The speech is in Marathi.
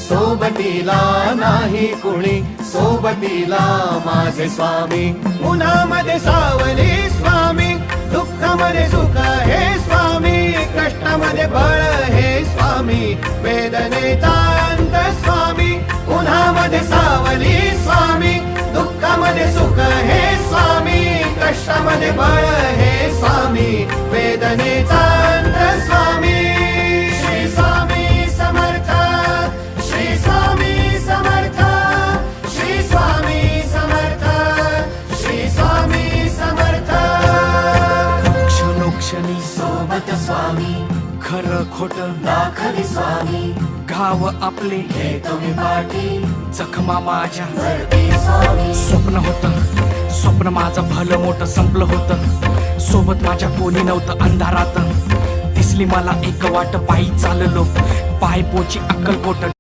सोबतीला नाही कुणी, सोबतीला माझे स्वामी. उन्हामध्ये सावली स्वामी, दुःखामध्ये सुख हे स्वामी, कष्टामध्ये बळ हे स्वामी, वेदनेचा अंत स्वामी. उन्हामध्ये सावली स्वामी, दुःखामध्ये सुख हे स्वामी, कष्टामध्ये बळ हे स्वामी, वेदनेचा अंत स्वामी. श्री स्वामी समर्थ, श्री स्वामी समर्थ, श्री स्वामी समर्थ, श्री स्वामी समर्थ. क्षणोक्षणी सोबत स्वामी, खरं खोट दाखवी स्वामी, घाव आपले हे तुम्ही पाठी जखमा माझ्या भरती स्वामी. स्वप्न होतं, स्वप्न माझं भलं मोठं संपलं होतं. सोबत माझ्या कोणी नव्हतं अंधारात. दिसली मला एक वाट, पायी चाललो पाय पोची अक्कलकोट.